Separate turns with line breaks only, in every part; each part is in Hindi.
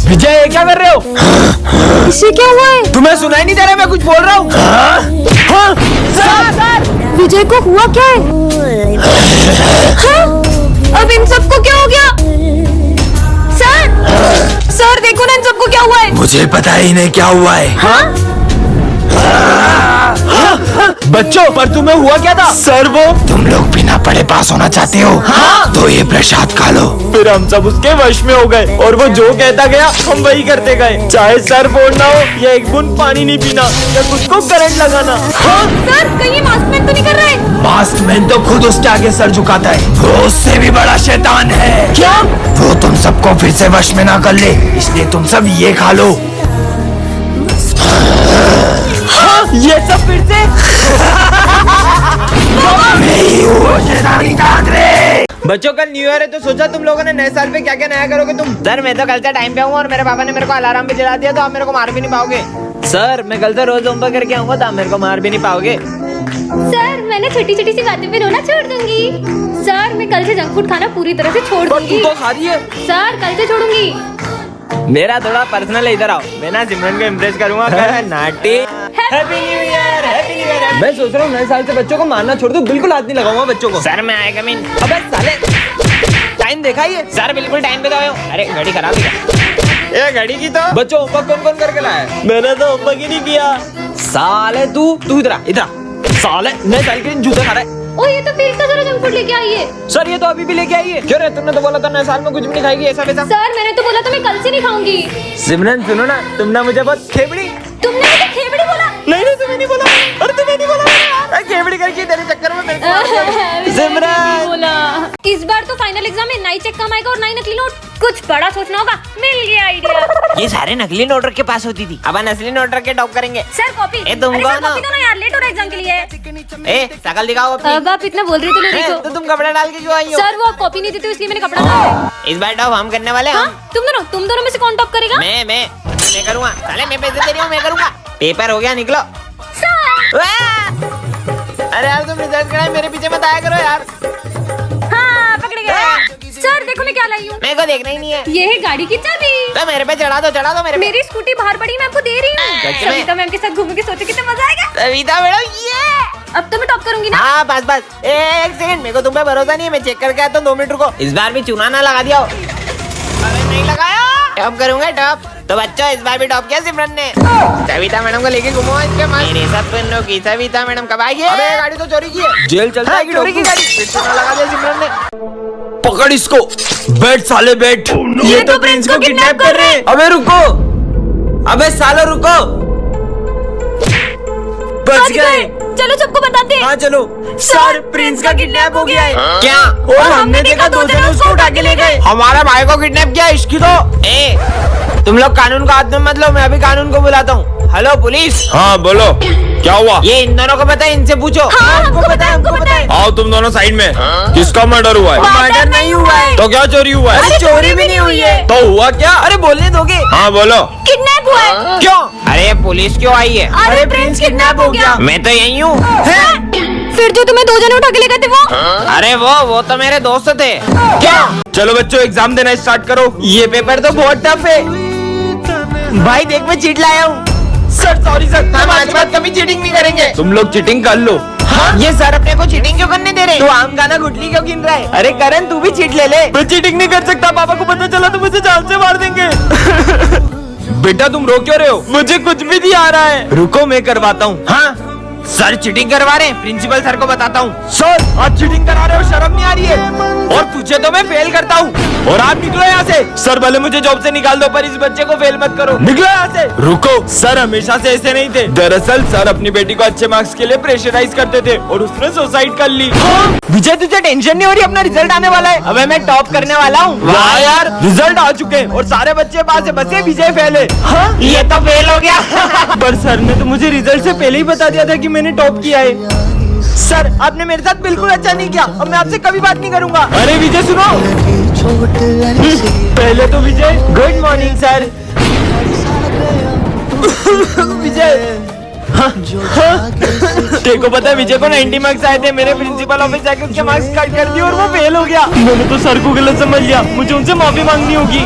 विजय ये क्या कर रहे हो?
इसे क्या हुआ है?
तुम्हें सुनाई नहीं दे रहा मैं कुछ बोल रहा हूँ? सर!
विजय को हुआ क्या है? हाँ? अब इन सबको क्या हो गया? सर देखो ना इन सबको क्या हुआ है?
मुझे पता ही नहीं क्या हुआ है।
हाँ?
बच्चों पर तुम्हें हुआ क्या था? सर वो तुम लोग बिना पढ़े पास होना चाहते हो? हाँ? तो ये प्रसाद खा लो। फिर हम सब उसके वश में हो गए और वो जो कहता गया हम वही करते गए, चाहे सर फोड़ना हो या एक बूंद पानी नहीं पीना या खुद को करंट लगाना।
हाँ? सर कहीं मास्क मैन तो नहीं कर रहे?
मास्क मैन तो खुद उसके आगे सर झुकाता है, वो उससे भी बड़ा शैतान है।
क्या?
वो तुम सबको फिर से वश में ना कर ले, इसलिए तुम सब ये खा लो। हाँ? ये सब फिर से
बच्चों कल न्यू ईयर है तो सोचा तुम लोगों ने नए साल पे क्या क्या नया करोगे तुम? सर मैं तो कल से टाइम पे हूँ और मेरे पापा ने मेरे को अलार्म भी जला दिया तो आप मेरे को मार भी नहीं पाओगे। सर मैं कल से रोज होमवर्क करके आऊंगा तो आप मेरे को मार भी नहीं पाओगे।
सर मैंने छोटी छोटी सी बातों पे रोना छोड़ दूंगी। सर मैं कल से जंक फूड खाना पूरी तरह से छोड़
पर
दूंगी।
तू तो खा रही है।
सर कल से छोड़ूंगी।
मेरा थोड़ा पर्सनल है, इधर आओ। मैं ना सिमरन को इम्प्रेस करूंगा। Naughty happy new year, happy new year. मैं सोच रहा हूँ नए साल से बच्चों को मारना छोड़ दूं, बिल्कुल हाथ नहीं लगाऊंगा बच्चों को। सर मैं आएगा मीन। अबे साले टाइम देखा ये? सर बिल्कुल टाइम पे तो आए हो। अरे घड़ी खराब है क्या? ये घड़ी की तो बच्चों होमवर्क कौन कौन करके लाया? मैंने तो होमवर्क ही नहीं किया। साले तू इधर आ। साले नए साल के दिन जूते खा रहा है।
ओ ये तो फिर जरा जंक फूड लेके आई है।
सर ये तो अभी भी लेके आई है। क्यों रे तुमने तो बोला था नए साल में कुछ भी नहीं खाएगी ऐसा वैसा।
सर मैंने तो बोला था मैं कल से नहीं खाऊंगी।
सिमरन सुनो ना, तुमने मुझे बहुत खेबड़ी।
तुमने मुझे खेबड़ी बोला।
नहीं तुम्हें नहीं बोला। अरे तुम्हें नहीं बोला। अरे खेबड़ी करके तेरे चक्कर में मेरे को सिमरन
बोला। इस बार तो फाइनल एग्जाम में 9 चेक कम आएगा और 9 नकली नोट। कुछ बड़ा सोचना होगा। मिल गया आइडिया।
ये सारे नकली नोट रख के पास होती थी, अब असली नोट रख के टॉप करेंगे।
Sir copy.
ए, तुम
अरे
कौन
सर
हो?
कॉपी दो ना यार, लेट हो रहा है एग्जाम के लिए।
ए शकल दिखाओ अपनी।
अब आप इतना बोल रहे थे
ए,
देखो।
तो तुम कपड़ा डाल के क्यों आई हो?
सर वो कॉपी नहीं देते इसलिए मैंने कपड़ा डाला।
इस बार टॉप हम करने वाले हैं।
हाँ? तुम दोनों में से कौन टॉप करेगा?
मैं करूँगा। साले मैं पैसे दे रही हूँ, मैं करूँगा। पेपर हो गया, निकलो। अरे यार तुम रिजल्ट कराए, मेरे पीछे मत आया करो यार।
हाँ पकड़ गए। सर देखो मैं क्या लाई हूँ।
मेरे को देखना ही नहीं है।
ये है गाड़ी की चाबी।
तो मेरे पे चढ़ा दो मेरे पे।
मेरी स्कूटी बाहर पड़ी, मैं आपको दे रही हूँ।
सच में?
सविता मैम के साथ घूमूंगी, सोचो कितना मजा आएगा।
सविता मैडम ये।
अब तो मैं टॉप करूंगी ना।
हाँ बस एक सेकंड, मेरे को तुम पे भरोसा नहीं है, मैं चेक करके आता हूँ। 2 मिनट रुको। इस बार भी चूना ना लगा दिया हो। अरे नहीं लगाया। टॉप करूंगा टॉप। तो बच्चों इस बार भी टॉप किया सिमरन ने। सविता मैडम को लेके घूमो इसके मन। मेरे सपनों की सविता मैडम कब आई है? अबे गाड़ी तो चोरी की है। जेल चलता है चोरी की गाड़ी। फिर चूना लगा दिया सिमरन ने।
पकड़ इसको, बैठ साले बैठ।
ये तो प्रिंस को किडनैप कर रहे हैं।
अबे रुको, अबे सालो रुको। बच गए।
चलो सबको बताते हैं।
हाँ चलो।
सर प्रिंस का किडनैप हो गया है।
क्या?
और हमने देखा 2 जने उसको उठा के ले गए।
हमारा भाई को किडनैप किया इसकी तो। ए तुम लोग कानून का हाथ में मत लो, मैं अभी कानून को बुलाता हूँ। Hello police.
हाँ बोलो, क्या हुआ?
ये इन दोनों को पता है, इनसे पूछो।
हाँ, हमको पता है।
आओ तुम दोनों साइड में। किसका मर्डर हुआ है?
मर्डर नहीं हुआ है।
तो क्या चोरी हुआ है?
अरे चोरी भी नहीं हुई है।
तो हुआ क्या?
अरे बोलने दोगे?
हाँ बोलो।
किडनैप हुआ है।
क्यों? अरे पुलिस क्यों आई है?
अरे प्रिंस किडनैप हो गया।
मैं तो यही हूँ।
फिर जो तुम्हें 2 जने उठा के ले गए थे वो?
अरे वो तो मेरे दोस्त थे।
क्या?
चलो बच्चों एग्जाम देना स्टार्ट करो।
ये पेपर तो बहुत टफ है। भाई देख मैं चीट लाया हूँ।
सर सॉरी सर,
हम आज के बाद कभी चीटिंग नहीं करेंगे।
तुम लोग चीटिंग कर लो।
ये सर अपने को चीटिंग क्यों करने दे रहे? तू आम गाना गुटली क्यों गिन रहा है? अरे करण तू भी चीट ले ले।
मैं चीटिंग नहीं कर सकता, पापा को पता चला तो मुझे जान से मार देंगे।
बेटा तुम रो क्यों रहे हो?
मुझे कुछ भी नहीं आ रहा है।
रुको मैं करवाता हूँ।
हाँ सर चीटिंग करवा रहे हैं, प्रिंसिपल सर को बताता हूँ।
सर आज चीटिंग करा रहे हो, शर्म नहीं आ रही है? और तुझे तो मैं फेल करता हूँ। और आप निकलो यहाँ से। सर भले मुझे जॉब से निकाल दो पर इस बच्चे को फेल मत करो। निकलो यहाँ से।
रुको,
सर हमेशा से ऐसे नहीं थे। दरअसल सर अपनी बेटी को अच्छे मार्क्स के लिए प्रेशराइज करते थे और उसने सुसाइड कर ली।
विजय तुझे टेंशन नहीं हो रही? अपना रिजल्ट आने वाला है, अबे मैं टॉप करने वाला हूँ।
वाह यार, रिजल्ट आ चुके हैं और सारे बच्चे पास है, बस ये विजय फेल है। हाँ?
ये तो फेल हो गया।
पर सर ने तो मुझे रिजल्ट से पहले ही बता दिया था कि मैंने टॉप किया है। सर आपने मेरे साथ बिल्कुल अच्छा नहीं किया, अब मैं आपसे कभी बात नहीं करूंगा। अरे विजय सुनो। पहले तो विजय गुड मॉर्निंग सर। विजय तेरे को पता है विजय को 90 मार्क्स आए थे, मेरे प्रिंसिपल ऑफिस जाके उसके मार्क्स कट कर दिए और वो फेल हो गया। मैंने तो सर को गलत समझ लिया, मुझे उनसे माफी मांगनी होगी।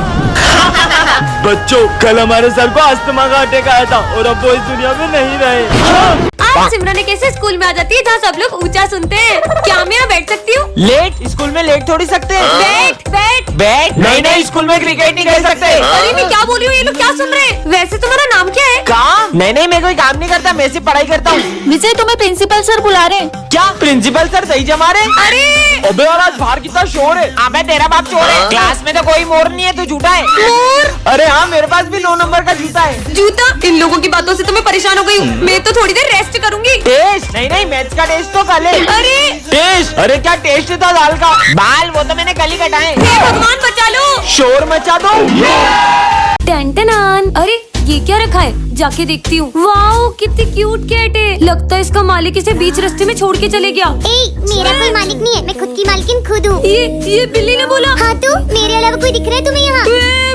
बच्चों, कल हमारे सर को अस्थमा का अटैक आया था और अब वो इस दुनिया में नहीं रहे।
आज सिमरन कैसे स्कूल में आ जाती है जहाँ सब लोग ऊंचा सुनते हैं। क्या मैं यहाँ बैठ सकती हूँ?
लेट? स्कूल में लेट थोड़ी सकते हैं।
बैठ बैठ
बैठ? नहीं, स्कूल में क्रिकेट नहीं खेल सकते।
अरे मैं क्या बोली हूँ, ये लोग क्या सुन रहे हैं? वैसे तुम्हारा नाम क्या है?
काम? नहीं, मैं कोई काम नहीं करता, मैं सिर्फ पढ़ाई करता हूँ।
विजय, तुम्हें प्रिंसिपल सर बुला रहे हैं।
क्या प्रिंसिपल सर सही जमा रहे?
अरे
अबे यार, आज बाहर कितना शोर है। अबे तेरा बाप चोर है। क्लास में तो कोई मोर नहीं है, तू झूठा है।
मोर?
अरे हाँ, मेरे पास भी 9 नंबर का जूता है।
जूता? इन लोगों की बातों से तो मैं परेशान हो गई हूँ। मैं तो थोड़ी देर रेस्ट करूंगी।
टेस्ट? नहीं, मैथ्स का टेस्ट तो कल है।
अरे
टेस्ट? अरे क्या टेस्ट था दाल का? बाल वो तो मैंने कल ही कटाए।
हे भगवान, बचा लो।
शोर मचा दो।
टन। अरे ये क्या रखा है? जाके देखती हूँ। वाओ, कितनी क्यूट कैट है। लगता है इसका मालिक इसे बीच रास्ते में छोड़ के चले गया।
मेरा कोई मालिक नहीं है, मैं खुद की मालकिन खुद हूँ।
ये बिल्ली ने बोला।
हाँ तो मेरे अलावा कोई दिख रहा है तुम्हें यहाँ?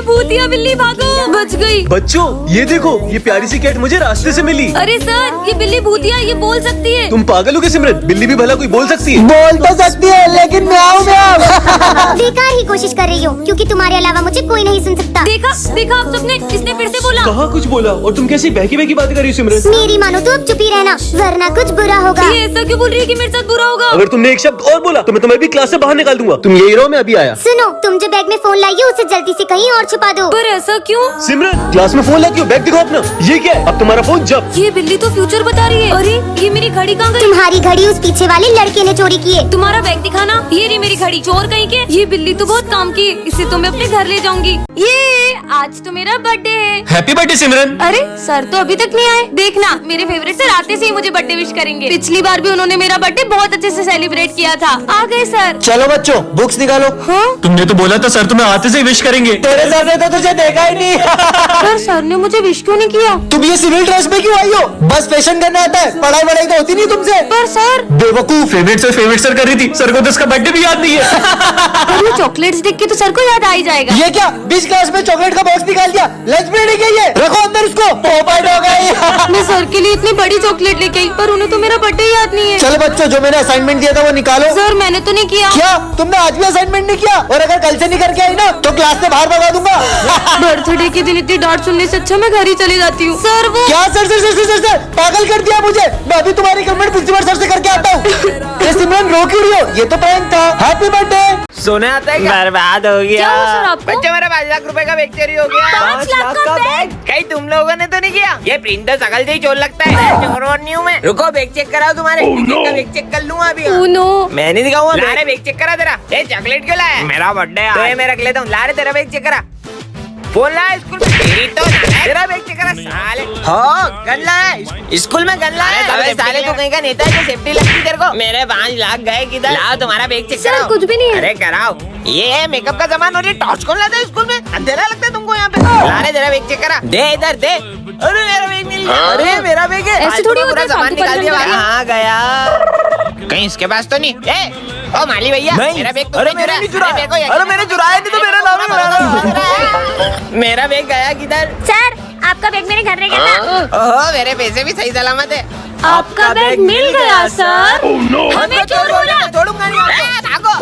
भूतिया बिल्ली, भागो। बच गई।
बच्चों, ये देखो, ये प्यारी सी कैट मुझे रास्ते से मिली।
अरे सर, ये बिल्ली भूतिया, ये बोल सकती है।
तुम पागल हो क्या सिमरन? बिल्ली भी भला कोई बोल सकती है?
बोल तो सकती है, लेकिन म्याऊं म्याऊं।
बेकार ही कोशिश कर रही हो, क्योंकि तुम्हारे अलावा मुझे कोई नहीं सुन सकता।
देखा आप सबने, इसने फिर से बोला।
कहाँ कुछ बोला? और तुम कैसी बहकी बहकी बात कर रही हो सिमरन?
मेरी मानो तो अब चुप ही रहना, वरना कुछ बुरा होगा।
ये ऐसा क्यों बोल रही है कि मेरे साथ बुरा होगा?
अगर तुमने एक शब्द और बोला तो मैं तुम्हें भी क्लास से बाहर निकाल दूंगा। तुम यही रहो, मैं अभी आया।
सुनो, तुम जो बैग में फोन लाई हो उसे जल्दी से कहीं और छुपा दो।
पर ऐसा क्यों?
सिमरन, क्लास में फोन लाती हो, बैग दिखाओ अपना। ये क्या है? अब तुम्हारा फोन जब।
ये बिल्ली तो फ्यूचर बता रही है। अरे ये मेरी घड़ी कहाँ गई?
तुम्हारी घड़ी उस पीछे वाले लड़के ने चोरी की है।
तुम्हारा बैग दिखाना। ये रही मेरी घड़ी। चोर कहीं के। ये बिल्ली तो बहुत काम की है, इसे तो मैं अपने घर ले जाऊंगी। ये आज तो मेरा बर्थडे है।
हैप्पी बर्थडे सिमरन।
अरे सर तो अभी तक नहीं आए। देखना, मेरे फेवरेट सर आते से ही मुझे बर्थडे विश करेंगे। पिछली बार भी उन्होंने मेरा बर्थडे बहुत अच्छे से सेलिब्रेट किया था। आ गए सर।
चलो बच्चों, बुक्स निकालो।
हाँ?
तुमने तो बोला था सर तुम्हें आते से विश करेंगे।
तेरे सर ने तो तुझे देखा ही नहीं।
पर सर ने मुझे विश क्यों नहीं किया?
तुम ये सिविल ड्रेस में क्यों आई हो? बस फैशन करना आता है, पढ़ाई वढ़ाई तो होती नहीं तुमसे।
पर सर,
बेवकूफ, फेवरेट सर कर रही थी। सर को तो उसका बर्थडे भी याद नहीं है।
पर ये चॉकलेट्स देख के तो सर को याद आ ही जाएगा।
ये क्या? बीच क्लास में चॉकलेट का बॉक्स निकाल दिया। लंच ब्रेक है ये, रखो अंदर इसको। पोपट हो गई।
मैं सर के लिए इतनी बड़ी चॉकलेट लेके आई, पर उन्हें तो मेरा बर्थडे याद नहीं है।
चलो बच्चों, जो मैंने असाइनमेंट दिया था वो निकालो।
सर मैंने तो नहीं किया।
क्या तुमने आज भी असाइनमेंट नहीं किया? और अगर कल से नहीं करके आई ना तो क्लास से बाहर भगा दूंगा।
बर्थडे के दिन इतनी डांट सुनने से अच्छा मैं घर ही चली जाती हूँ। सर वो
क्या सर, पागल कर दिया मुझे। मैं अभी तुम्हारी कमेंट प्रिंसिपल सर से करके आता हूँ। ये सिमरन रो क्यों रही हो? ये तो प्रैंक था। Happy birthday. सोने आता है क्या?
बर्बाद हो गया।
क्या हुआ सर आपको?
बच्चे, मेरा 5 लाख रुपए का बैग चोरी हो गया।
5 लाख का बैग?
कहीं तुम लोगों ने तो नहीं किया? ये प्रिंट तो सकल से ही चोर लगता है। चोर और नहीं हूँ मैं। रुको, बैग चेक कराओ तुम्हारे। का बैग चेक कर लूंगा अभी।
Oh no।
मैं नहीं दिखाऊंगा। ला रे, बैग चेक करा तेरा। ये चॉकलेट क्यों लाया? मेरा बर्थडे तो ये मैं रख लेता हूँ। ला रे, तेरा बैग चेक करा। फोन लाया स्कूल में? तेरी तो ना है। तेरा बैग चेक करा साले। हाँ, गन लाया स्कूल में। गन लाया? अबे साले, तू कहीं का नेता है? सेफ्टी लगती तेरे को? मेरे 5 लाख गए किधर? लाओ तुम्हारा बैग चेक
सर
कराओ।
कुछ भी नहीं है।
अरे कराओ। ये मेकअप का सामान और ये टॉर्च कौन लाता है स्कूल में? अंधेरा लगता है तुमको यहाँ पे? ला रे, तेरा बैग चेक करा। दे इधर दे। अरे मेरा बैग मिल गया। अरे मेरा बैग है।
ऐसे थोड़ी होता है,
सामान
फालतू
निकाल दिया।
परेशान
कहाँ गया? कहीं इसके पास तो नहीं? ओ माली भैया, मेरा बैग
अरे मैंने नहीं चुराया। अरे मैंने चुराया नहीं, तो मेरा नाम है।
मेरा बैग गया किधर?
सर, आपका बैग मेरे घर रह गया था।
ओहो, मेरे पैसे भी सही सलामत है।
आपका बैग मिल गया सर। हमें चोर बोला।
छोड़ूंगा नहीं आपको। भागो।